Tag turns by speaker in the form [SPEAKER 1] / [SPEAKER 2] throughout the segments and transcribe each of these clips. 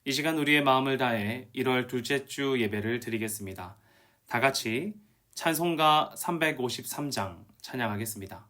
[SPEAKER 1] 이 시간 우리의 마음을 다해 1월 둘째 주 예배를 드리겠습니다. 다 같이 찬송가 353장 찬양하겠습니다.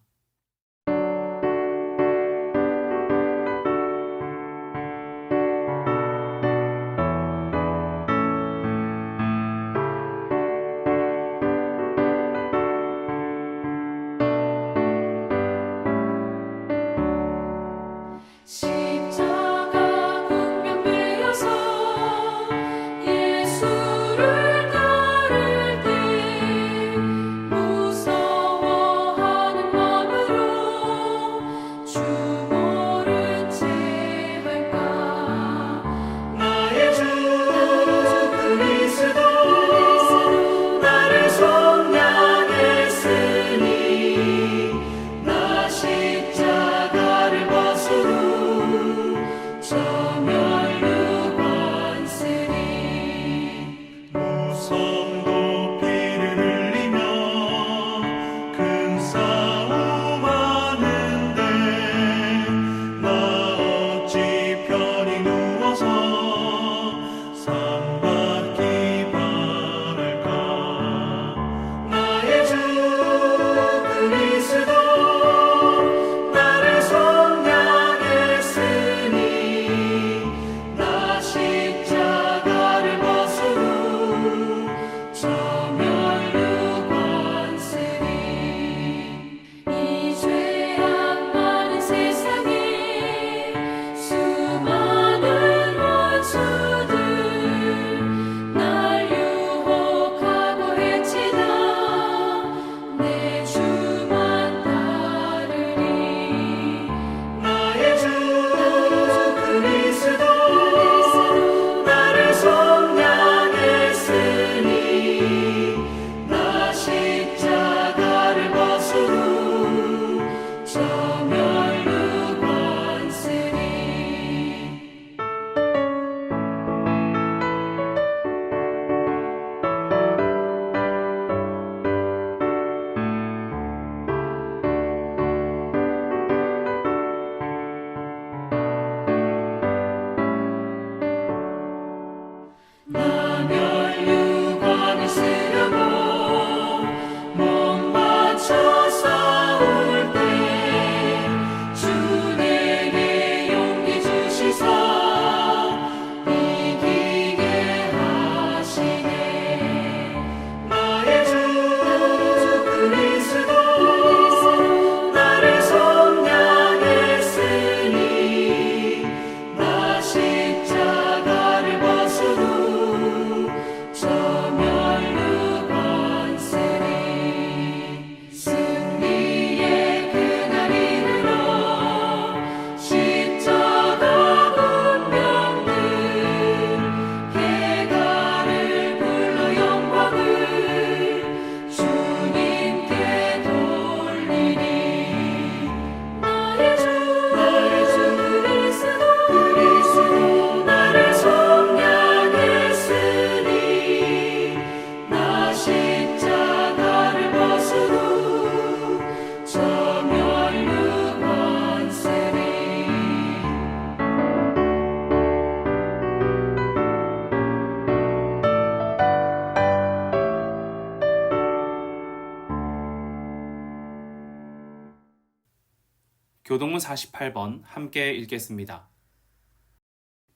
[SPEAKER 1] 교동문 48번 함께 읽겠습니다.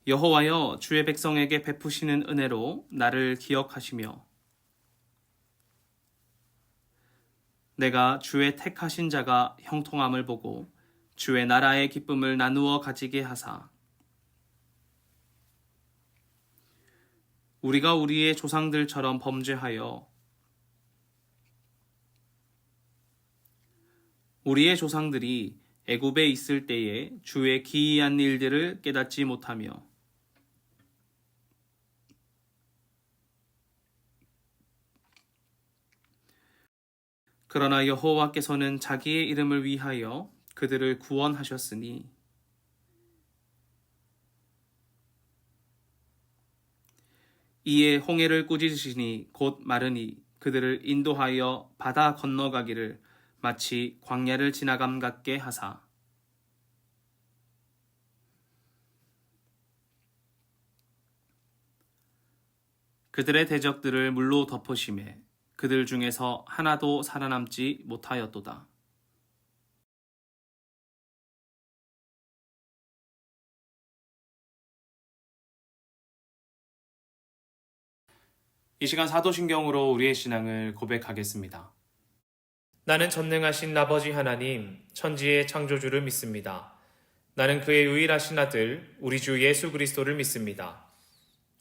[SPEAKER 1] 여호와여, 주의 백성에게 베푸시는 은혜로 나를 기억하시며 내가 주의 택하신 자가 형통함을 보고 주의 나라의 기쁨을 나누어 가지게 하사 우리가 우리의 조상들처럼 범죄하여 우리의 조상들이 애굽에 있을 때에 주의 기이한 일들을 깨닫지 못하며 그러나 여호와께서는 자기의 이름을 위하여 그들을 구원하셨으니 이에 홍해를 꾸짖으시니 곧 마르니 그들을 인도하여 바다 건너가기를 마치 광야를 지나감 같게 하사 그들의 대적들을 물로 덮으심에 그들 중에서 하나도 살아남지 못하였도다. 이 시간 사도신경으로 우리의 신앙을 고백하겠습니다. 나는 전능하신 아버지 하나님, 천지의 창조주를 믿습니다. 나는 그의 유일하신 아들, 우리 주 예수 그리스도를 믿습니다.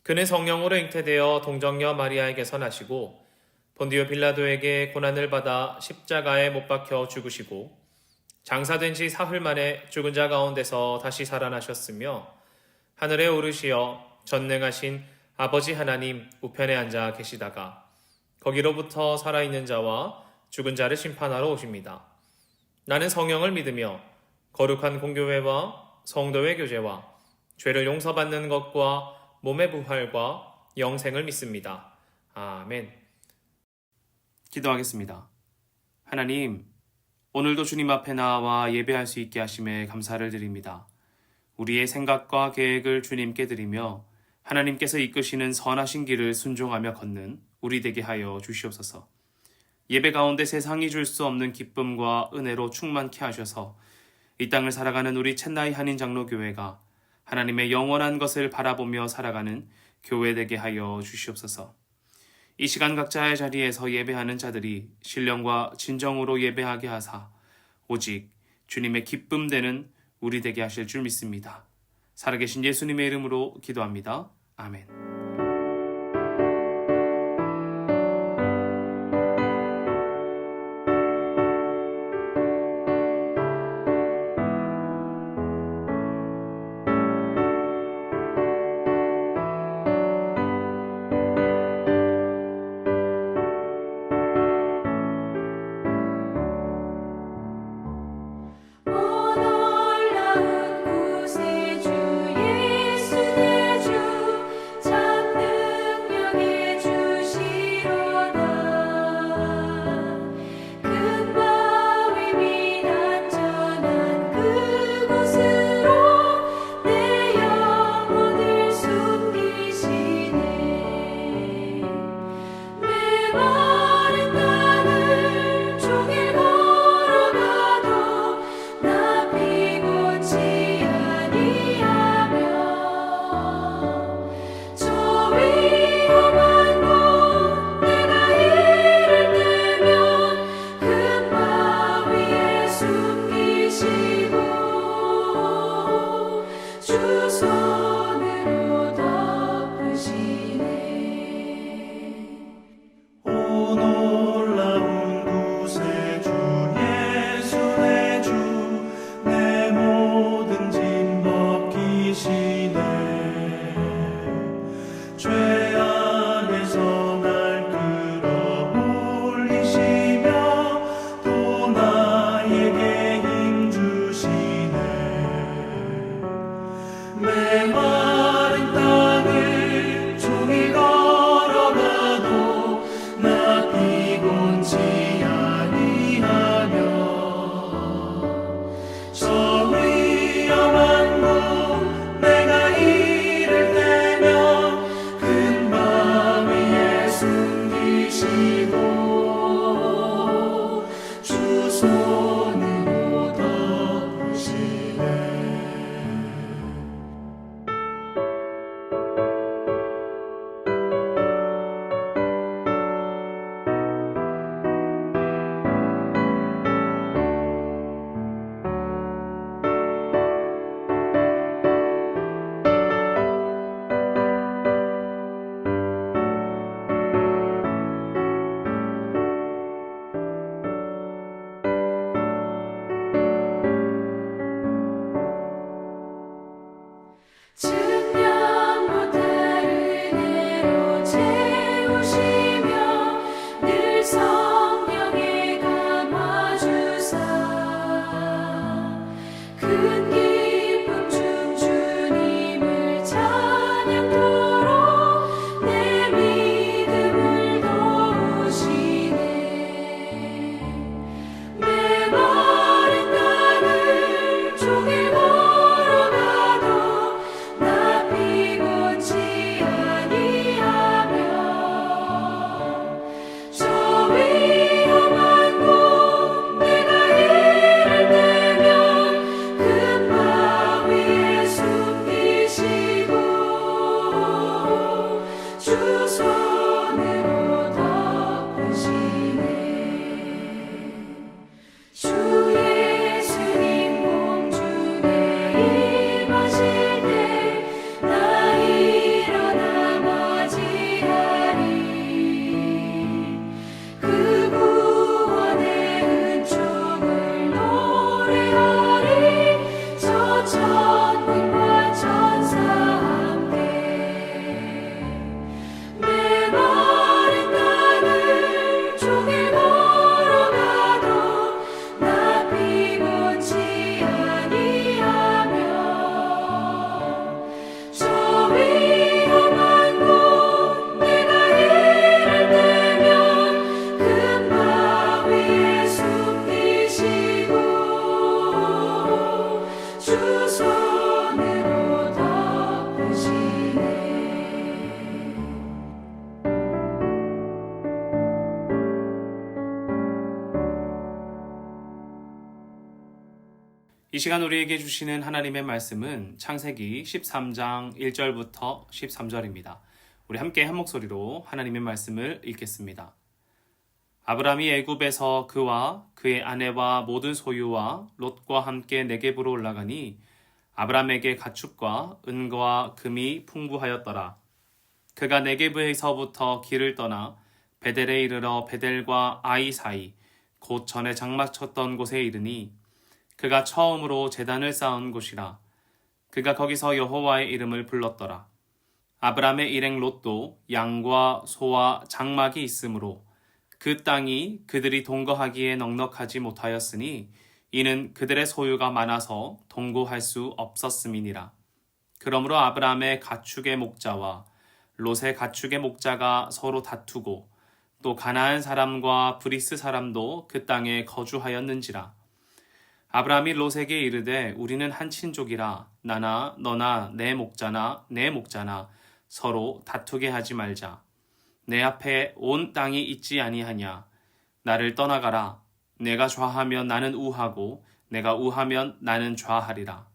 [SPEAKER 1] 그는 성령으로 잉태되어 동정녀 마리아에게서 나시고 본디오 빌라도에게 고난을 받아 십자가에 못 박혀 죽으시고 장사된 지 사흘 만에 죽은 자 가운데서 다시 살아나셨으며 하늘에 오르시어 전능하신 아버지 하나님 우편에 앉아 계시다가 거기로부터 살아있는 자와 죽은 자를 심판하러 오십니다. 나는 성령을 믿으며 거룩한 공교회와 성도의 교제와 죄를 용서받는 것과 몸의 부활과 영생을 믿습니다. 아멘. 기도하겠습니다. 하나님, 오늘도 주님 앞에 나와 예배할 수 있게 하심에 감사를 드립니다. 우리의 생각과 계획을 주님께 드리며 하나님께서 이끄시는 선하신 길을 순종하며 걷는 우리 되게 하여 주시옵소서. 예배 가운데 세상이 줄 수 없는 기쁨과 은혜로 충만케 하셔서 이 땅을 살아가는 우리 챗나이 한인 장로교회가 하나님의 영원한 것을 바라보며 살아가는 교회 되게 하여 주시옵소서. 이 시간 각자의 자리에서 예배하는 자들이 신령과 진정으로 예배하게 하사 오직 주님의 기쁨 되는 우리 되게 하실 줄 믿습니다. 살아계신 예수님의 이름으로 기도합니다. 아멘.
[SPEAKER 2] 놀라운 구세주 예수 내 주 주 예수님 공중에 임하실 때 나 일어나 맞이하리. 그 구원의 은총을 노래하리. 저 천군과 천사 함께 메마른 땅을 종일 걸어가도 나 피곤치 아니하며 저 위험한 곳 내가 이를 때면 금바 위에 숨기시고 주 손으로 덮으시네.
[SPEAKER 1] 이 시간 우리에게 주시는 하나님의 말씀은 창세기 13장 1절부터 13절입니다. 우리 함께 한 목소리로 하나님의 말씀을 읽겠습니다. 아브람이 애굽에서 그와 그의 아내와 모든 소유와 롯과 함께 네겝으로 올라가니 아브람에게 가축과 은과 금이 풍부하였더라. 그가 네겝에서부터 길을 떠나 베델에 이르러 베델과 아이 사이 곧 전에 장막 쳤던 곳에 이르니 그가 처음으로 제단을 쌓은 곳이라. 그가 거기서 여호와의 이름을 불렀더라. 아브람의 일행 롯도 양과 소와 장막이 있으므로 그 땅이 그들이 동거하기에 넉넉하지 못하였으니 이는 그들의 소유가 많아서 동거할 수 없었음이니라. 그러므로 아브람의 가축의 목자와 롯의 가축의 목자가 서로 다투고 또 가나안 사람과 브리스 사람도 그 땅에 거주하였는지라. 아브람이 롯에게 이르되 우리는 한 친족이라 나나 너나 내 목자나 내 목자나 서로 다투게 하지 말자. 내 앞에 온 땅이 있지 아니하냐. 나를 떠나가라. 내가 좌하면 나는 우하고 내가 우하면 나는 좌하리라.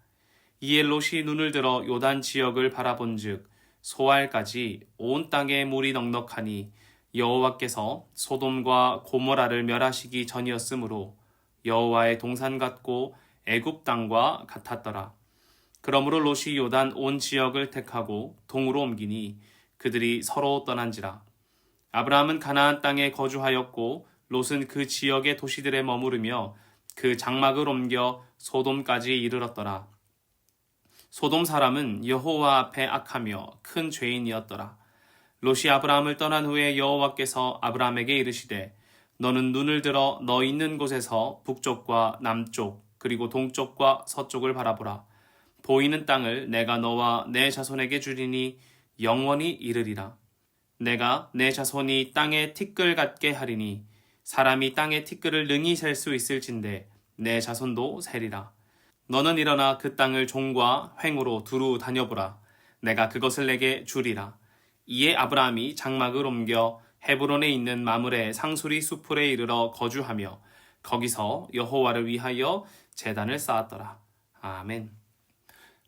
[SPEAKER 1] 이에 롯이 눈을 들어 요단 지역을 바라본즉 소알까지 온 땅에 물이 넉넉하니 여호와께서 소돔과 고모라를 멸하시기 전이었으므로 여호와의 동산 같고 애굽 땅과 같았더라. 그러므로 롯이 요단 온 지역을 택하고 동으로 옮기니 그들이 서로 떠난지라. 아브라함은 가나안 땅에 거주하였고 롯은 그 지역의 도시들에 머무르며 그 장막을 옮겨 소돔까지 이르렀더라. 소돔 사람은 여호와 앞에 악하며 큰 죄인이었더라. 롯이 아브라함을 떠난 후에 여호와께서 아브라함에게 이르시되 너는 눈을 들어 너 있는 곳에서 북쪽과 남쪽 그리고 동쪽과 서쪽을 바라보라. 보이는 땅을 내가 너와 내 자손에게 주리니 영원히 이르리라. 내가 내 자손이 땅에 티끌 같게 하리니 사람이 땅에 티끌을 능히 셀 수 있을진데 내 자손도 세리라. 너는 일어나 그 땅을 종과 횡으로 두루 다녀보라. 내가 그것을 내게 주리라. 이에 아브라함이 장막을 옮겨 헤브론에 있는 마므레 상수리 수풀에 이르러 거주하며 거기서 여호와를 위하여 제단을 쌓았더라. 아멘.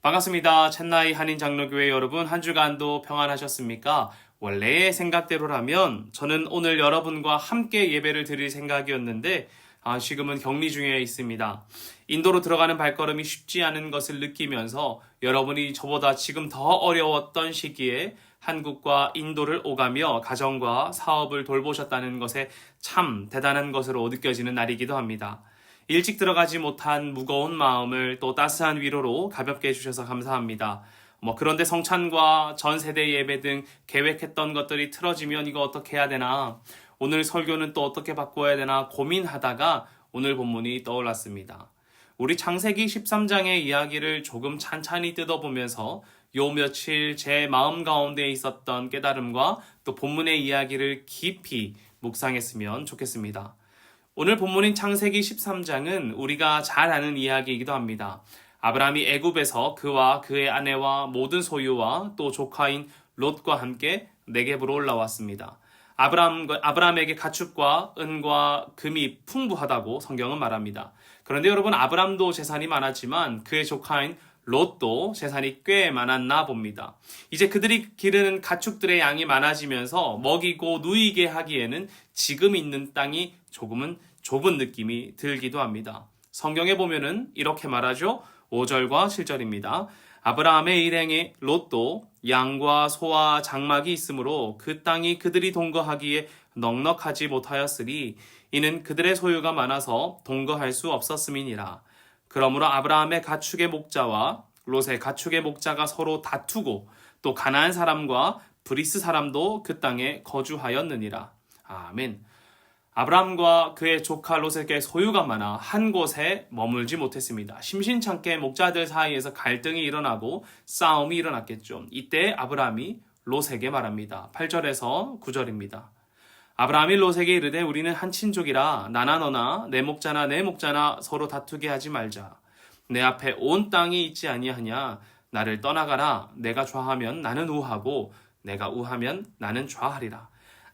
[SPEAKER 1] 반갑습니다. 첸나이 한인 장로교회 여러분, 한 주간도 평안하셨습니까? 원래의 생각대로라면 저는 오늘 여러분과 함께 예배를 드릴 생각이었는데 지금은 격리 중에 있습니다. 인도로 들어가는 발걸음이 쉽지 않은 것을 느끼면서 여러분이 저보다 지금 더 어려웠던 시기에 한국과 인도를 오가며 가정과 사업을 돌보셨다는 것에 참 대단한 것으로 느껴지는 날이기도 합니다. 일찍 들어가지 못한 무거운 마음을 또 따스한 위로로 가볍게 해주셔서 감사합니다. 그런데 성찬과 전 세대 예배 등 계획했던 것들이 틀어지면 이거 어떻게 해야 되나? 오늘 설교는 또 어떻게 바꿔야 되나 고민하다가 오늘 본문이 떠올랐습니다. 우리 창세기 13장의 이야기를 조금 찬찬히 뜯어보면서 요 며칠 제 마음 가운데 있었던 깨달음과 또 본문의 이야기를 깊이 묵상했으면 좋겠습니다. 오늘 본문인 창세기 13장은 우리가 잘 아는 이야기이기도 합니다. 아브라함이 애굽에서 그와 그의 아내와 모든 소유와 또 조카인 롯과 함께 네겝으로 올라왔습니다. 아브라함에게 가축과 은과 금이 풍부하다고 성경은 말합니다. 그런데 여러분, 아브라함도 재산이 많았지만 그의 조카인 롯도 재산이 꽤 많았나 봅니다. 이제 그들이 기르는 가축들의 양이 많아지면서 먹이고 누이게 하기에는 지금 있는 땅이 조금은 좁은 느낌이 들기도 합니다. 성경에 보면은 이렇게 말하죠. 5절과 7절입니다. 아브라함의 일행의 롯도 양과 소와 장막이 있으므로 그 땅이 그들이 동거하기에 넉넉하지 못하였으리 이는 그들의 소유가 많아서 동거할 수 없었음이니라. 그러므로 아브라함의 가축의 목자와 롯의 가축의 목자가 서로 다투고 또 가나안 사람과 브리스 사람도 그 땅에 거주하였느니라. 아멘. 아브라함과 그의 조카 롯에게 소유가 많아 한 곳에 머물지 못했습니다. 심심찮게 목자들 사이에서 갈등이 일어나고 싸움이 일어났겠죠. 이때 아브라함이 롯에게 말합니다. 8절에서 9절입니다. 아브라함이 롯에게 이르되 우리는 한 친족이라 나나 너나 내 목자나 내 목자나 서로 다투게 하지 말자. 내 앞에 온 땅이 있지 아니하냐. 나를 떠나가라. 내가 좌하면 나는 우하고 내가 우하면 나는 좌하리라.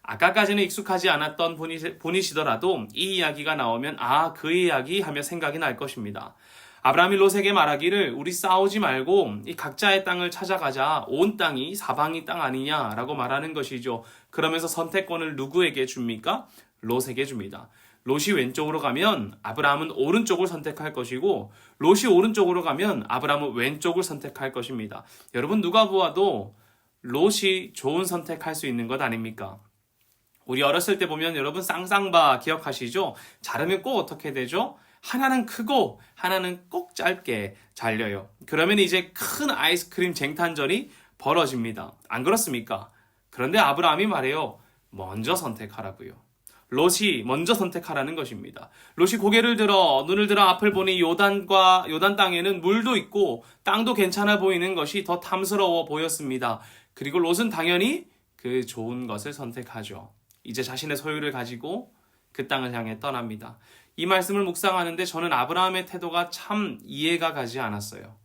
[SPEAKER 1] 아까까지는 익숙하지 않았던 분이시더라도 이 이야기가 나오면 그 이야기 하며 생각이 날 것입니다. 아브라함이 롯에게 말하기를 우리 싸우지 말고 이 각자의 땅을 찾아가자. 온 땅이 사방이 땅 아니냐라고 말하는 것이죠. 그러면서 선택권을 누구에게 줍니까? 롯에게 줍니다. 롯이 왼쪽으로 가면 아브라함은 오른쪽을 선택할 것이고 롯이 오른쪽으로 가면 아브라함은 왼쪽을 선택할 것입니다. 여러분 누가 보아도 롯이 좋은 선택할 수 있는 것 아닙니까? 우리 어렸을 때 보면 여러분 쌍쌍바 기억하시죠? 자르면 꼭 어떻게 되죠? 하나는 크고 하나는 꼭 짧게 잘려요. 그러면 이제 큰 아이스크림 쟁탈전이 벌어집니다. 안 그렇습니까? 그런데 아브라함이 말해요. 먼저 선택하라고요. 롯이 먼저 선택하라는 것입니다. 롯이 고개를 들어 눈을 들어 앞을 보니 요단 땅에는 물도 있고 땅도 괜찮아 보이는 것이 더 탐스러워 보였습니다. 그리고 롯은 당연히 그 좋은 것을 선택하죠. 이제 자신의 소유를 가지고 그 땅을 향해 떠납니다. 이 말씀을 묵상하는데 저는 아브라함의 태도가 참 이해가 가지 않았어요.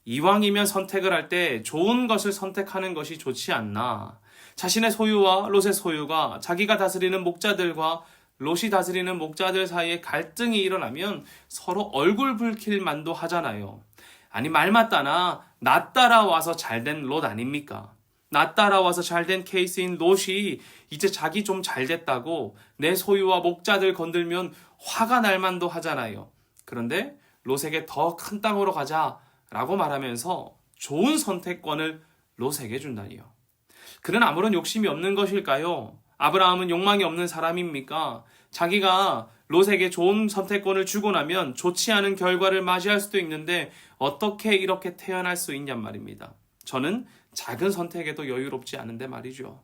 [SPEAKER 1] 이왕이면 선택을 할 때 좋은 것을 선택하는 것이 좋지 않나. 자신의 소유와 롯의 소유가 자기가 다스리는 목자들과 롯이 다스리는 목자들 사이에 갈등이 일어나면 서로 얼굴 붉힐 만도 하잖아요. 아니 말 맞다나 나 따라와서 잘된 롯 아닙니까? 나 따라와서 잘된 케이스인 롯이 이제 자기 좀 잘됐다고 내 소유와 목자들 건들면 화가 날 만도 하잖아요. 그런데 롯에게 더 큰 땅으로 가자라고 말하면서 좋은 선택권을 롯에게 준다니요. 그는 아무런 욕심이 없는 것일까요? 아브라함은 욕망이 없는 사람입니까? 자기가 롯에게 좋은 선택권을 주고 나면 좋지 않은 결과를 맞이할 수도 있는데 어떻게 이렇게 태어날 수 있냔 말입니다. 저는 작은 선택에도 여유롭지 않은데 말이죠.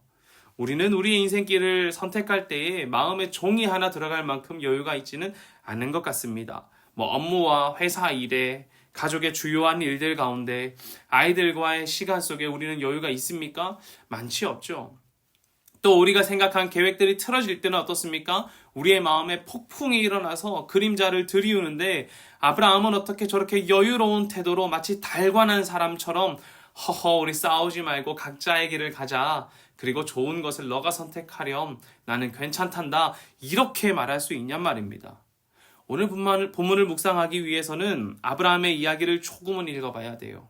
[SPEAKER 1] 우리는 우리의 인생길을 선택할 때에 마음에 종이 하나 들어갈 만큼 여유가 있지는 않은 것 같습니다. 업무와 회사 일에 가족의 주요한 일들 가운데 아이들과의 시간 속에 우리는 여유가 있습니까? 많지 없죠. 또 우리가 생각한 계획들이 틀어질 때는 어떻습니까? 우리의 마음에 폭풍이 일어나서 그림자를 들이우는데 아브라함은 어떻게 저렇게 여유로운 태도로 마치 달관한 사람처럼 우리 싸우지 말고 각자의 길을 가자. 그리고 좋은 것을 너가 선택하렴. 나는 괜찮단다. 이렇게 말할 수 있냔 말입니다. 오늘 본문을 묵상하기 위해서는 아브라함의 이야기를 조금은 읽어봐야 돼요.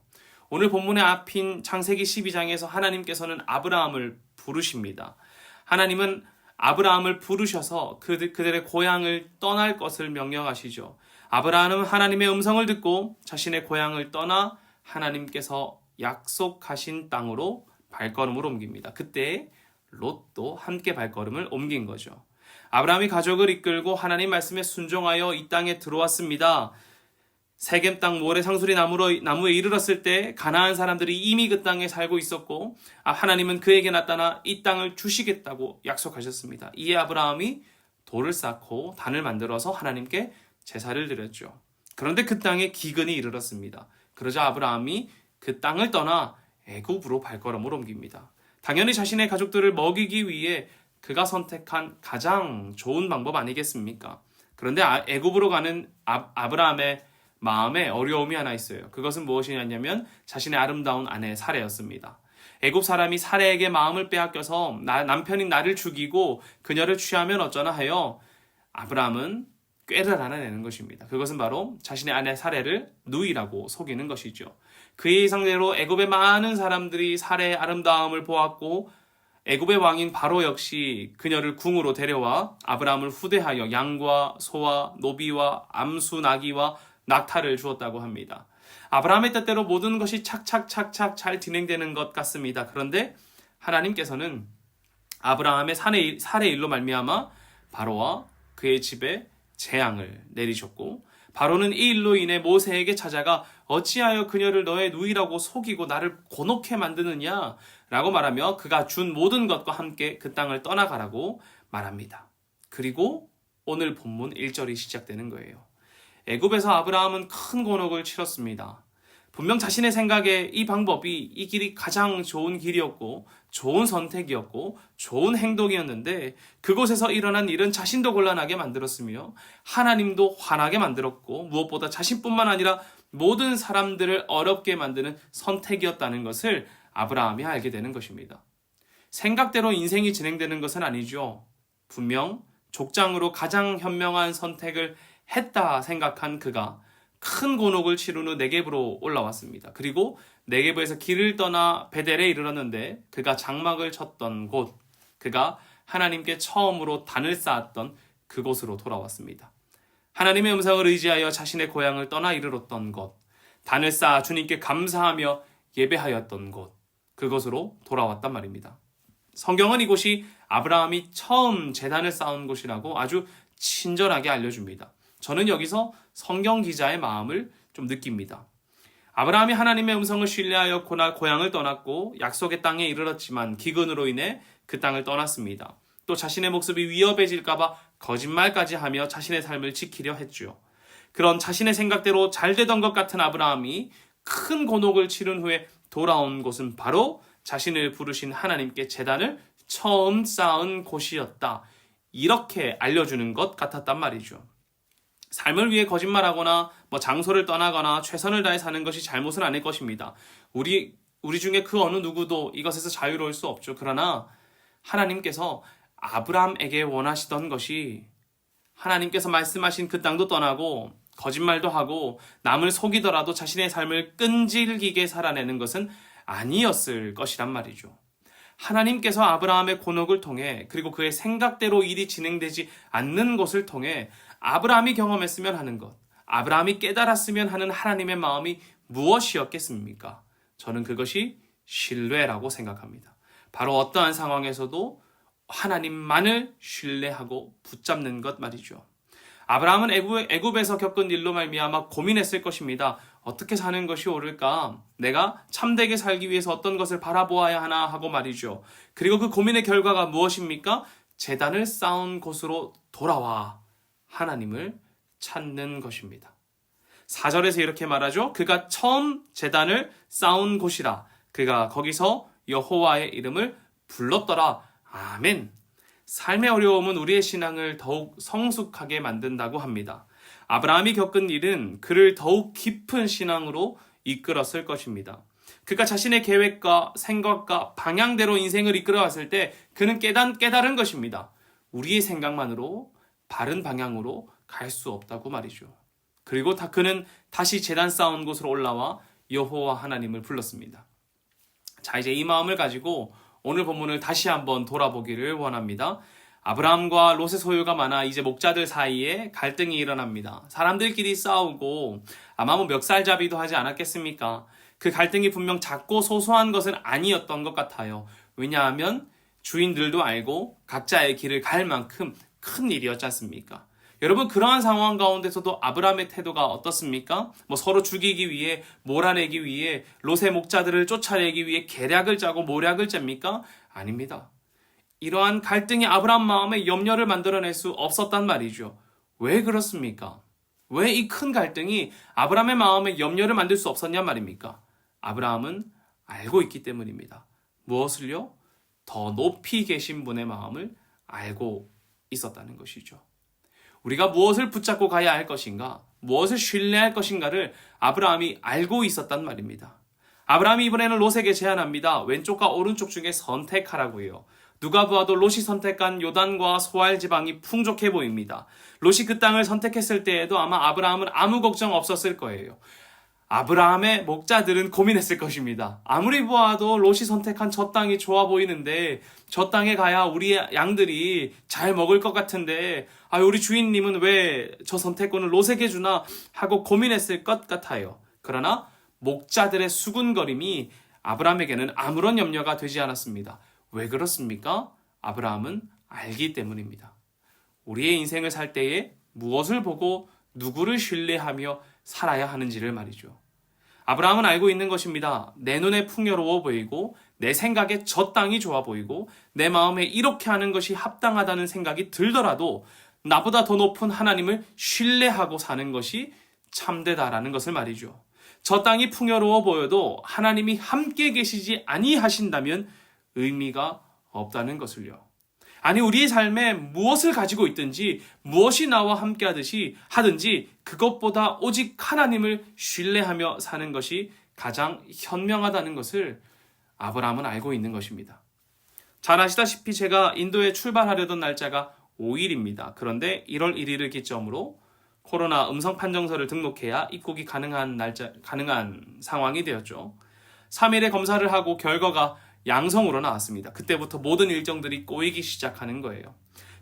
[SPEAKER 1] 오늘 본문의 앞인 창세기 12장에서 하나님께서는 아브라함을 부르십니다. 하나님은 아브라함을 부르셔서 그들의 고향을 떠날 것을 명령하시죠. 아브라함은 하나님의 음성을 듣고 자신의 고향을 떠나 하나님께서 약속하신 땅으로 발걸음을 옮깁니다. 그때 롯도 함께 발걸음을 옮긴 거죠. 아브라함이 가족을 이끌고 하나님 말씀에 순종하여 이 땅에 들어왔습니다. 세겜 땅 모래 상수리 나무에 이르렀을 때 가나안 사람들이 이미 그 땅에 살고 있었고 하나님은 그에게 나타나 이 땅을 주시겠다고 약속하셨습니다. 이에 아브라함이 돌을 쌓고 단을 만들어서 하나님께 제사를 드렸죠. 그런데 그 땅에 기근이 이르렀습니다. 그러자 아브라함이 그 땅을 떠나 애굽으로 발걸음을 옮깁니다. 당연히 자신의 가족들을 먹이기 위해 그가 선택한 가장 좋은 방법 아니겠습니까? 그런데 애굽으로 가는 아브라함의 마음에 어려움이 하나 있어요. 그것은 무엇이냐면 자신의 아름다운 아내 사레였습니다. 애굽 사람이 사레에게 마음을 빼앗겨서 남편인 나를 죽이고 그녀를 취하면 어쩌나 하여 아브라함은 꾀를 하나 내는 것입니다. 그것은 바로 자신의 아내 사레를 누이라고 속이는 것이죠. 그의 상대로 애굽의 많은 사람들이 사레의 아름다움을 보았고 애굽의 왕인 바로 역시 그녀를 궁으로 데려와 아브라함을 후대하여 양과 소와 노비와 암수 나귀와 낙타를 주었다고 합니다. 아브라함의 뜻대로 모든 것이 착착착착 잘 진행되는 것 같습니다. 그런데 하나님께서는 아브라함의 살의 일로 말미암아 바로와 그의 집에 재앙을 내리셨고, 바로는 이 일로 인해 모세에게 찾아가 어찌하여 그녀를 너의 누이라고 속이고 나를 곤혹해 만드느냐 라고 말하며 그가 준 모든 것과 함께 그 땅을 떠나가라고 말합니다. 그리고 오늘 본문 1절이 시작되는 거예요. 애굽에서 아브라함은 큰 곤혹을 치렀습니다. 분명 자신의 생각에 이 길이 가장 좋은 길이었고 좋은 선택이었고 좋은 행동이었는데, 그곳에서 일어난 일은 자신도 곤란하게 만들었으며 하나님도 화나게 만들었고, 무엇보다 자신뿐만 아니라 모든 사람들을 어렵게 만드는 선택이었다는 것을 아브라함이 알게 되는 것입니다. 생각대로 인생이 진행되는 것은 아니죠. 분명 족장으로 가장 현명한 선택을 했다 생각한 그가 큰 곤혹을 치른 후 네겝으로 올라왔습니다. 그리고 네겝에서 길을 떠나 베델에 이르렀는데 그가 장막을 쳤던 곳, 그가 하나님께 처음으로 단을 쌓았던 그곳으로 돌아왔습니다. 하나님의 음성을 의지하여 자신의 고향을 떠나 이르렀던 곳, 단을 쌓아 주님께 감사하며 예배하였던 곳, 그곳으로 돌아왔단 말입니다. 성경은 이곳이 아브라함이 처음 제단을 쌓은 곳이라고 아주 친절하게 알려줍니다. 저는 여기서 성경 기자의 마음을 좀 느낍니다. 아브라함이 하나님의 음성을 신뢰하여 고향을 떠났고 약속의 땅에 이르렀지만 기근으로 인해 그 땅을 떠났습니다. 또 자신의 목숨이 위협해질까봐 거짓말까지 하며 자신의 삶을 지키려 했죠. 그런 자신의 생각대로 잘 되던 것 같은 아브라함이 큰 곤혹을 치른 후에 돌아온 곳은 바로 자신을 부르신 하나님께 제단을 처음 쌓은 곳이었다. 이렇게 알려주는 것 같았단 말이죠. 삶을 위해 거짓말하거나 장소를 떠나거나 최선을 다해 사는 것이 잘못은 아닐 것입니다. 우리 중에 그 어느 누구도 이것에서 자유로울 수 없죠. 그러나 하나님께서 아브라함에게 원하시던 것이, 하나님께서 말씀하신 그 땅도 떠나고 거짓말도 하고 남을 속이더라도 자신의 삶을 끈질기게 살아내는 것은 아니었을 것이란 말이죠. 하나님께서 아브라함의 곤혹을 통해, 그리고 그의 생각대로 일이 진행되지 않는 것을 통해 아브라함이 경험했으면 하는 것, 아브라함이 깨달았으면 하는 하나님의 마음이 무엇이었겠습니까? 저는 그것이 신뢰라고 생각합니다. 바로 어떠한 상황에서도 하나님만을 신뢰하고 붙잡는 것 말이죠. 아브라함은 애굽에서 겪은 일로 말미암아 고민했을 것입니다. 어떻게 사는 것이 옳을까? 내가 참되게 살기 위해서 어떤 것을 바라보아야 하나 하고 말이죠. 그리고 그 고민의 결과가 무엇입니까? 제단을 쌓은 곳으로 돌아와 하나님을 찾는 것입니다. 4절에서 이렇게 말하죠. 그가 처음 제단을 쌓은 곳이라 그가 거기서 여호와의 이름을 불렀더라. 아멘. 삶의 어려움은 우리의 신앙을 더욱 성숙하게 만든다고 합니다. 아브라함이 겪은 일은 그를 더욱 깊은 신앙으로 이끌었을 것입니다. 그가 자신의 계획과 생각과 방향대로 인생을 이끌어왔을 때 그는 깨달은 것입니다. 우리의 생각만으로 바른 방향으로 갈 수 없다고 말이죠. 그리고 그는 다시 제단 쌓은 곳으로 올라와 여호와 하나님을 불렀습니다. 자, 이제 이 마음을 가지고 오늘 본문을 다시 한번 돌아보기를 원합니다. 아브라함과 롯의 소유가 많아 이제 목자들 사이에 갈등이 일어납니다. 사람들끼리 싸우고 아마 멱살잡이도 하지 않았겠습니까? 그 갈등이 분명 작고 소소한 것은 아니었던 것 같아요. 왜냐하면 주인들도 알고 각자의 길을 갈 만큼 큰 일이었지 않습니까? 여러분, 그러한 상황 가운데서도 아브라함의 태도가 어떻습니까? 서로 죽이기 위해, 몰아내기 위해, 롯의 목자들을 쫓아내기 위해 계략을 짜고 모략을 짭니까? 아닙니다. 이러한 갈등이 아브라함 마음에 염려를 만들어낼 수 없었단 말이죠. 왜 그렇습니까? 왜 이 큰 갈등이 아브라함의 마음에 염려를 만들 수 없었냔 말입니까? 아브라함은 알고 있기 때문입니다. 무엇을요? 더 높이 계신 분의 마음을 알고 있었다는 것이죠. 우리가 무엇을 붙잡고 가야 할 것인가, 무엇을 신뢰할 것인가를 아브라함이 알고 있었단 말입니다. 아브라함이 이번에는 롯에게 제안합니다. 왼쪽과 오른쪽 중에 선택하라고요. 누가 보아도 롯이 선택한 요단과 소알 지방이 풍족해 보입니다. 롯이 그 땅을 선택했을 때에도 아마 아브라함은 아무 걱정 없었을 거예요. 아브라함의 목자들은 고민했을 것입니다. 아무리 보아도 롯이 선택한 저 땅이 좋아 보이는데 저 땅에 가야 우리 양들이 잘 먹을 것 같은데 우리 주인님은 왜 저 선택권을 롯에게 주나 하고 고민했을 것 같아요. 그러나 목자들의 수군거림이 아브라함에게는 아무런 염려가 되지 않았습니다. 왜 그렇습니까? 아브라함은 알기 때문입니다. 우리의 인생을 살 때에 무엇을 보고 누구를 신뢰하며 살아야 하는지를 말이죠. 아브라함은 알고 있는 것입니다. 내 눈에 풍요로워 보이고 내 생각에 저 땅이 좋아 보이고 내 마음에 이렇게 하는 것이 합당하다는 생각이 들더라도 나보다 더 높은 하나님을 신뢰하고 사는 것이 참되다라는 것을 말이죠. 저 땅이 풍요로워 보여도 하나님이 함께 계시지 아니하신다면 의미가 없다는 것을요. 아니, 우리의 삶에 무엇을 가지고 있든지 무엇이 나와 함께 하든지 그것보다 오직 하나님을 신뢰하며 사는 것이 가장 현명하다는 것을 아브라함은 알고 있는 것입니다. 잘 아시다시피 제가 인도에 출발하려던 날짜가 5일입니다. 그런데 1월 1일을 기점으로 코로나 음성 판정서를 등록해야 입국이 가능한 상황이 되었죠. 3일에 검사를 하고 결과가 양성으로 나왔습니다. 그때부터 모든 일정들이 꼬이기 시작하는 거예요.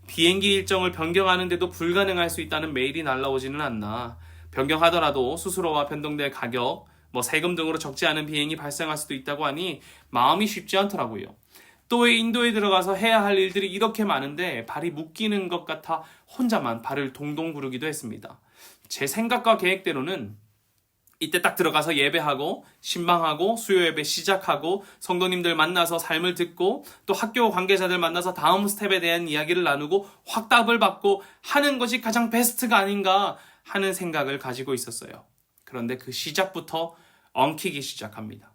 [SPEAKER 1] 비행기 일정을 변경하는데도 불가능할 수 있다는 메일이 날라오지는 않나. 변경하더라도 수수료와 변동될 가격, 세금 등으로 적지 않은 비행이 발생할 수도 있다고 하니 마음이 쉽지 않더라고요. 또 인도에 들어가서 해야 할 일들이 이렇게 많은데 발이 묶이는 것 같아 혼자만 발을 동동 구르기도 했습니다. 제 생각과 계획대로는 이때 딱 들어가서 예배하고 신방하고 수요 예배 시작하고 성도님들 만나서 삶을 듣고 또 학교 관계자들 만나서 다음 스텝에 대한 이야기를 나누고 확답을 받고 하는 것이 가장 베스트가 아닌가 하는 생각을 가지고 있었어요. 그런데 그 시작부터 엉키기 시작합니다.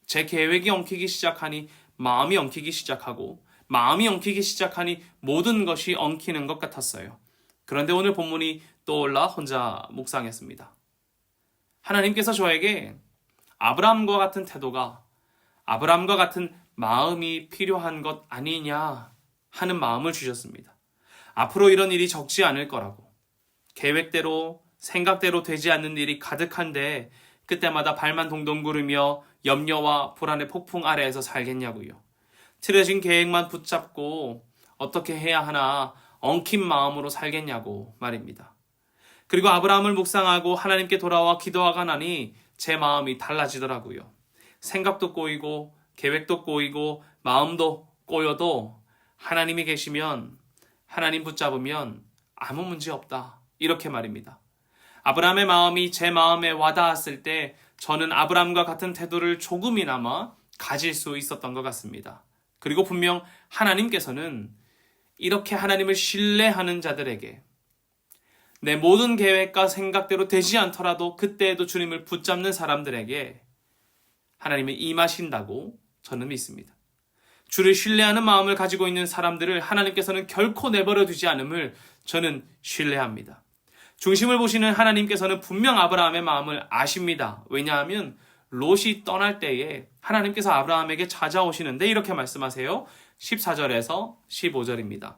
[SPEAKER 1] 제 계획이 엉키기 시작하니 마음이 엉키기 시작하고 마음이 엉키기 시작하니 모든 것이 엉키는 것 같았어요. 그런데 오늘 본문이 떠올라 혼자 묵상했습니다. 하나님께서 저에게 아브라함과 같은 태도가, 아브라함과 같은 마음이 필요한 것 아니냐 하는 마음을 주셨습니다. 앞으로 이런 일이 적지 않을 거라고, 계획대로 생각대로 되지 않는 일이 가득한데 그때마다 발만 동동 구르며 염려와 불안의 폭풍 아래에서 살겠냐고요. 틀어진 계획만 붙잡고 어떻게 해야 하나 엉킨 마음으로 살겠냐고 말입니다. 그리고 아브라함을 묵상하고 하나님께 돌아와 기도하고 나니 제 마음이 달라지더라고요. 생각도 꼬이고 계획도 꼬이고 마음도 꼬여도 하나님이 계시면, 하나님 붙잡으면 아무 문제 없다, 이렇게 말입니다. 아브라함의 마음이 제 마음에 와닿았을 때 저는 아브라함과 같은 태도를 조금이나마 가질 수 있었던 것 같습니다. 그리고 분명 하나님께서는 이렇게 하나님을 신뢰하는 자들에게 내 모든 계획과 생각대로 되지 않더라도 그때에도 주님을 붙잡는 사람들에게 하나님이 임하신다고 저는 믿습니다. 주를 신뢰하는 마음을 가지고 있는 사람들을 하나님께서는 결코 내버려 두지 않음을 저는 신뢰합니다. 중심을 보시는 하나님께서는 분명 아브라함의 마음을 아십니다. 왜냐하면 롯이 떠날 때에 하나님께서 아브라함에게 찾아오시는데 이렇게 말씀하세요. 14절에서 15절입니다.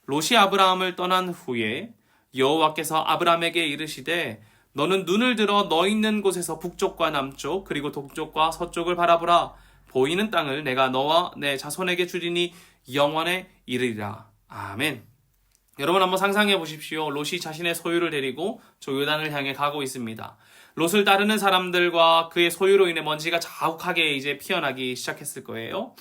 [SPEAKER 1] 롯이 아브라함을 떠난 후에 여호와께서 아브라함에게 이르시되 너는 눈을 들어 너 있는 곳에서 북쪽과 남쪽 그리고 동쪽과 서쪽을 바라보라. 보이는 땅을 내가 너와 내 자손에게 주리니 영원에 이르리라. 아멘. 여러분 한번 상상해 보십시오. 롯이 자신의 소유를 데리고 저 요단을 향해 가고 있습니다. 롯을 따르는 사람들과 그의 소유로 인해 먼지가 자욱하게 이제 피어나기 시작했을 거예요.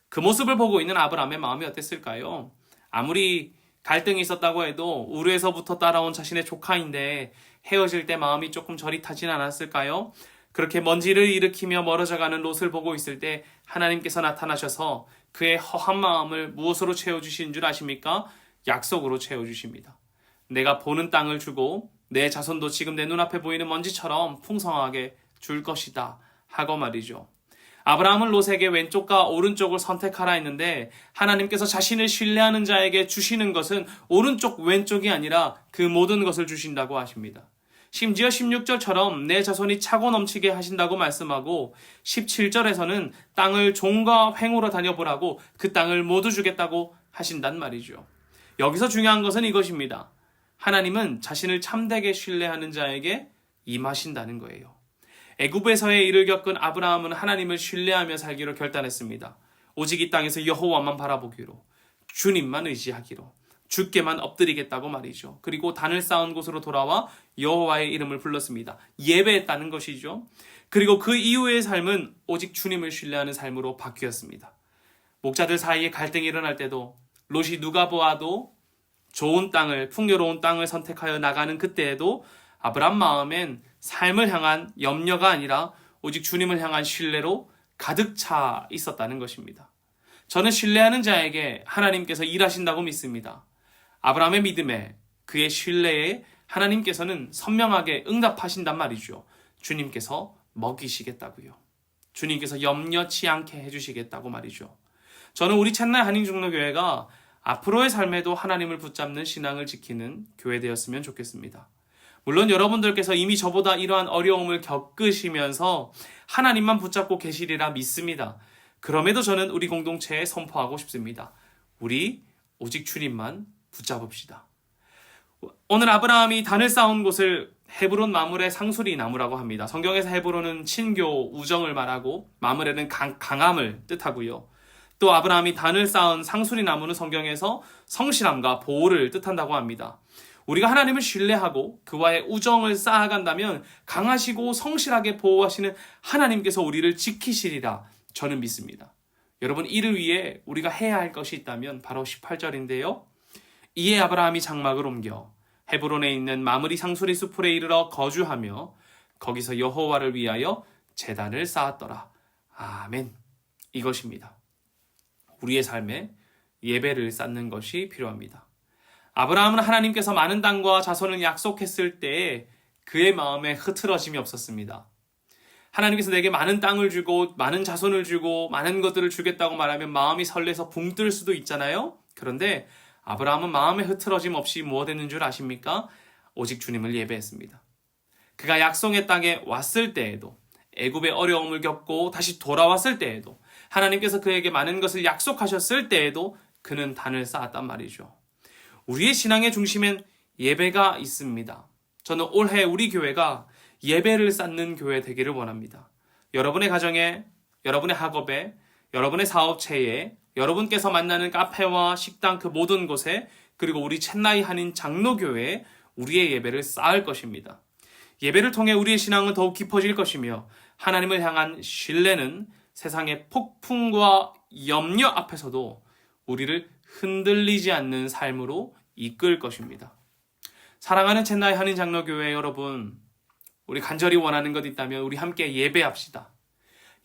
[SPEAKER 1] 그 모습을 보고 있는 아브라함의 마음이 어땠을까요? 아무리 갈등이 있었다고 해도 우르에서부터 따라온 자신의 조카인데 헤어질 때 마음이 조금 저릿하진 않았을까요? 그렇게 먼지를 일으키며 멀어져가는 롯을 보고 있을 때 하나님께서 나타나셔서 그의 허한 마음을 무엇으로 채워주신 줄 아십니까? 약속으로 채워주십니다. 내가 보는 땅을 주고 내 자손도 지금 내 눈앞에 보이는 먼지처럼 풍성하게 줄 것이다 하고 말이죠. 아브라함은 롯에게 왼쪽과 오른쪽을 선택하라 했는데 하나님께서 자신을 신뢰하는 자에게 주시는 것은 오른쪽 왼쪽이 아니라 그 모든 것을 주신다고 하십니다. 심지어 16절처럼 내 자손이 차고 넘치게 하신다고 말씀하고 17절에서는 땅을 종과 횡으로 다녀보라고 그 땅을 모두 주겠다고 하신단 말이죠. 여기서 중요한 것은 이것입니다. 하나님은 자신을 참되게 신뢰하는 자에게 임하신다는 거예요. 애굽에서의 일을 겪은 아브라함은 하나님을 신뢰하며 살기로 결단했습니다. 오직 이 땅에서 여호와만 바라보기로, 주님만 의지하기로, 주께만 엎드리겠다고 말이죠. 그리고 단을 쌓은 곳으로 돌아와 여호와의 이름을 불렀습니다. 예배했다는 것이죠. 그리고 그 이후의 삶은 오직 주님을 신뢰하는 삶으로 바뀌었습니다. 목자들 사이에 갈등이 일어날 때도, 롯이 누가 보아도 좋은 땅을, 풍요로운 땅을 선택하여 나가는 그때에도 아브라함 마음엔 삶을 향한 염려가 아니라 오직 주님을 향한 신뢰로 가득 차 있었다는 것입니다. 저는 신뢰하는 자에게 하나님께서 일하신다고 믿습니다. 아브라함의 믿음에, 그의 신뢰에 하나님께서는 선명하게 응답하신단 말이죠. 주님께서 먹이시겠다고요. 주님께서 염려치 않게 해주시겠다고 말이죠. 저는 우리 챗날 한인중로교회가 앞으로의 삶에도 하나님을 붙잡는 신앙을 지키는 교회 되었으면 좋겠습니다. 물론 여러분들께서 이미 저보다 이러한 어려움을 겪으시면서 하나님만 붙잡고 계시리라 믿습니다. 그럼에도 저는 우리 공동체에 선포하고 싶습니다. 우리 오직 주님만 붙잡읍시다. 오늘 아브라함이 단을 쌓은 곳을 헤브론 마물의 상수리 나무라고 합니다. 성경에서 헤브론은 친교, 우정을 말하고 마물에는 강함을 뜻하고요. 또 아브라함이 단을 쌓은 상수리 나무는 성경에서 성실함과 보호를 뜻한다고 합니다. 우리가 하나님을 신뢰하고 그와의 우정을 쌓아간다면 강하시고 성실하게 보호하시는 하나님께서 우리를 지키시리라 저는 믿습니다. 여러분, 이를 위해 우리가 해야 할 것이 있다면 바로 18절인데요. 이에 아브라함이 장막을 옮겨 헤브론에 있는 마므리 상수리 수풀에 이르러 거주하며 거기서 여호와를 위하여 제단을 쌓았더라. 아멘. 이것입니다. 우리의 삶에 예배를 쌓는 것이 필요합니다. 아브라함은 하나님께서 많은 땅과 자손을 약속했을 때에 그의 마음에 흐트러짐이 없었습니다. 하나님께서 내게 많은 땅을 주고 많은 자손을 주고 많은 것들을 주겠다고 말하면 마음이 설레서 붕 뜰 수도 있잖아요. 그런데 아브라함은 마음에 흐트러짐 없이 무엇 했는 줄 아십니까? 오직 주님을 예배했습니다. 그가 약속의 땅에 왔을 때에도, 애굽의 어려움을 겪고 다시 돌아왔을 때에도, 하나님께서 그에게 많은 것을 약속하셨을 때에도 그는 단을 쌓았단 말이죠. 우리의 신앙의 중심엔 예배가 있습니다. 저는 올해 우리 교회가 예배를 쌓는 교회 되기를 원합니다. 여러분의 가정에, 여러분의 학업에, 여러분의 사업체에, 여러분께서 만나는 카페와 식당 그 모든 곳에, 그리고 우리 챗나이 한인 장로교회에 우리의 예배를 쌓을 것입니다. 예배를 통해 우리의 신앙은 더욱 깊어질 것이며 하나님을 향한 신뢰는 세상의 폭풍과 염려 앞에서도 우리를 흔들리지 않는 삶으로 이끌 것입니다. 사랑하는 챗나이 한인 장로교회 여러분, 우리 간절히 원하는 것 있다면 우리 함께 예배합시다.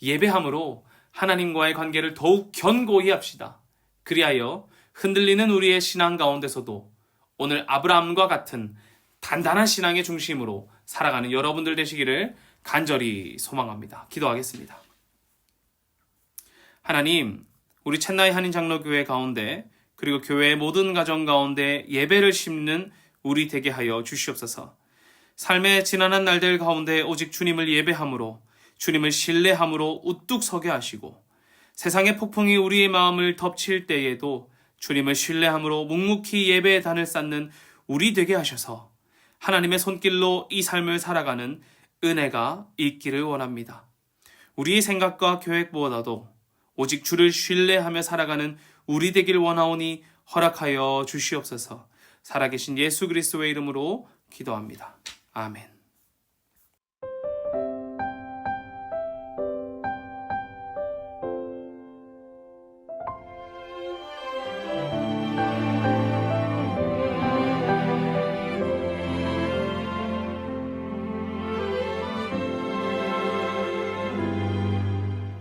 [SPEAKER 1] 예배함으로 하나님과의 관계를 더욱 견고히 합시다. 그리하여 흔들리는 우리의 신앙 가운데서도 오늘 아브라함과 같은 단단한 신앙의 중심으로 살아가는 여러분들 되시기를 간절히 소망합니다. 기도하겠습니다. 하나님, 우리 챗나이 한인 장로교회 가운데 그리고 교회의 모든 가정 가운데 예배를 심는 우리 되게 하여 주시옵소서. 삶의 지난한 날들 가운데 오직 주님을 예배함으로, 주님을 신뢰함으로 우뚝 서게 하시고, 세상의 폭풍이 우리의 마음을 덮칠 때에도 주님을 신뢰함으로 묵묵히 예배의 단을 쌓는 우리 되게 하셔서 하나님의 손길로 이 삶을 살아가는 은혜가 있기를 원합니다. 우리의 생각과 계획보다도 오직 주를 신뢰하며 살아가는 우리 되길 원하오니 허락하여 주시옵소서. 살아계신 예수 그리스도의 이름으로 기도합니다. 아멘.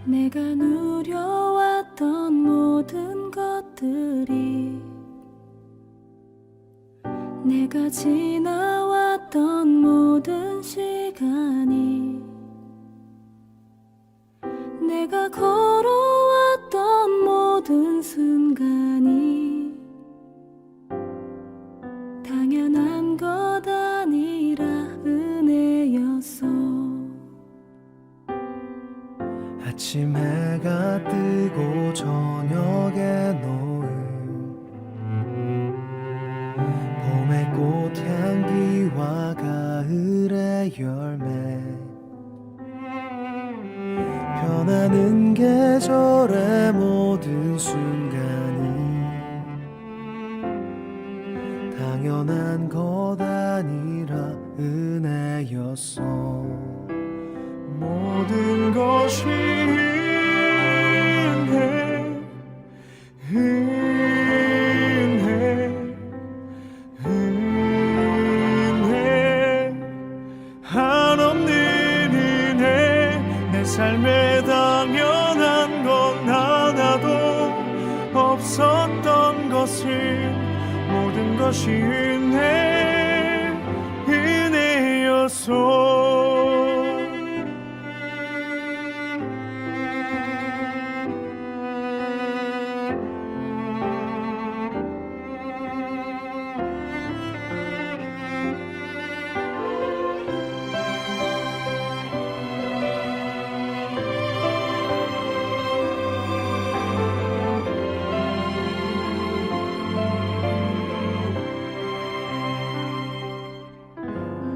[SPEAKER 2] 내가 누려왔던 모든 것들이, 내가 지나왔던 모든 시간이, 내가 걸어왔던 모든 순간이 당연한 것 아니라 은혜였어.
[SPEAKER 3] 아침 해가 뜨고 저녁에 노을, 봄의 꽃향기와 가을의 열매, 변하는 계절의 모든 순간이 당연한 것 아니라 은혜였어. 모든 것이 은혜 한없는 은혜. 내 삶에 당연한 건 하나도 없었던 것을 모든 것이 은혜였어.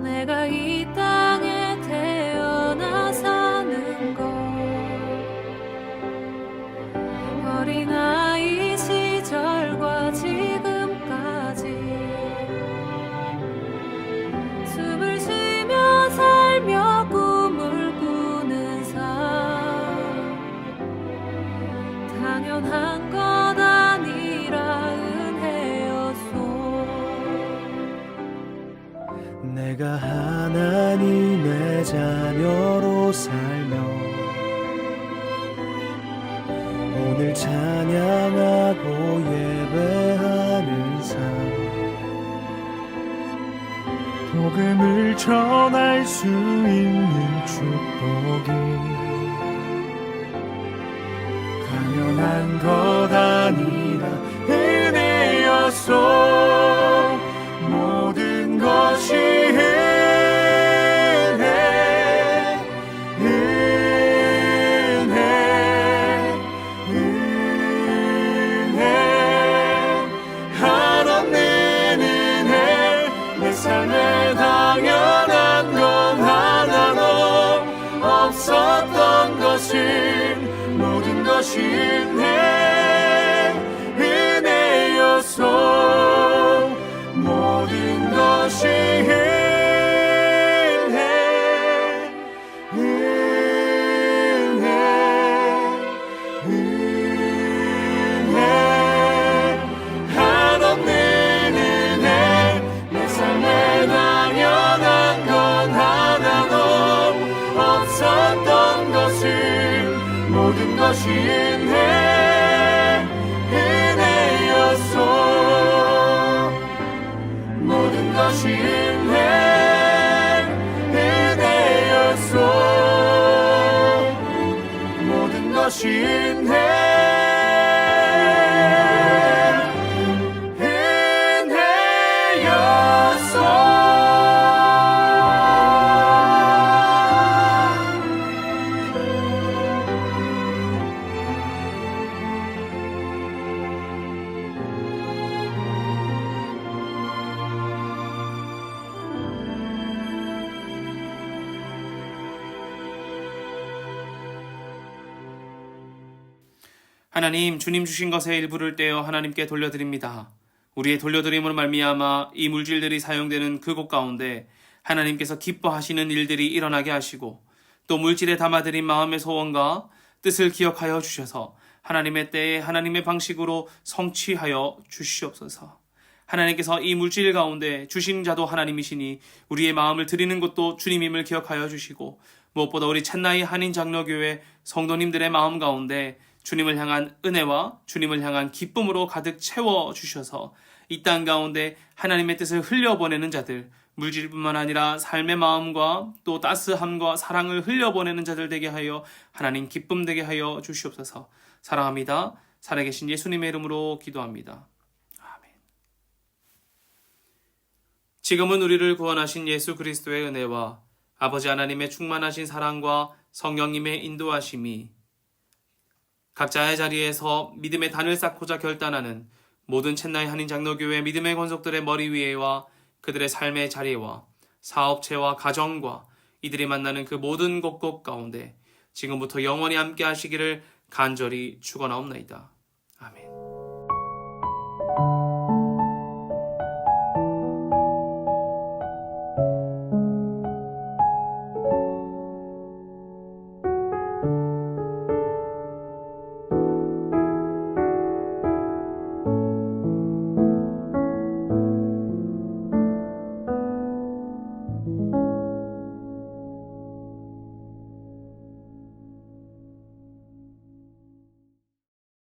[SPEAKER 2] 내가 이 땅에 태어나 사는 것 어린아이 시절과 지금까지 숨을 쉬며 살며 꿈을 꾸는 삶 당연한 것 아니라 은혜였소.
[SPEAKER 3] 내가 하나님의 자녀로 살며 오늘 찬양하고 예배하는 삶 복음을 전할 수 있는 축복이 당연한 것 아니라 은혜였어. 모든 것이 은혜 한없는 은혜. 내 삶에 당연한 건 하나도 없었던 것을 모든 것이 은혜였어. 모든 것이 은혜 한없는 은혜. 내 삶에 당연한 건 하나도 없었던 것을 모든 것이 은혜였어. 모든 것이 은혜였어. 모든 것이
[SPEAKER 1] 하나님, 주님 주신 것의 일부를 떼어 하나님께 돌려드립니다. 우리의 돌려드림으로 말미암아 이 물질들이 사용되는 그곳 가운데 하나님께서 기뻐하시는 일들이 일어나게 하시고 또 물질에 담아드린 마음의 소원과 뜻을 기억하여 주셔서 하나님의 때에 하나님의 방식으로 성취하여 주시옵소서. 하나님께서 이 물질 가운데 주신 자도 하나님이시니 우리의 마음을 드리는 것도 주님임을 기억하여 주시고 무엇보다 우리 챗나이 한인장로교회 성도님들의 마음 가운데 주님을 향한 은혜와 주님을 향한 기쁨으로 가득 채워주셔서 이 땅 가운데 하나님의 뜻을 흘려보내는 자들, 물질뿐만 아니라 삶의 마음과 또 따스함과 사랑을 흘려보내는 자들 되게 하여 하나님 기쁨 되게 하여 주시옵소서. 사랑합니다. 살아계신 예수님의 이름으로 기도합니다. 아멘. 지금은 우리를 구원하신 예수 그리스도의 은혜와 아버지 하나님의 충만하신 사랑과 성령님의 인도하심이 각자의 자리에서 믿음의 단을 쌓고자 결단하는 모든 챗나이 한인장로교회 믿음의 권속들의 머리 위에와 그들의 삶의 자리와 사업체와 가정과 이들이 만나는 그 모든 곳곳 가운데 지금부터 영원히 함께 하시기를 간절히 축원하옵나이다.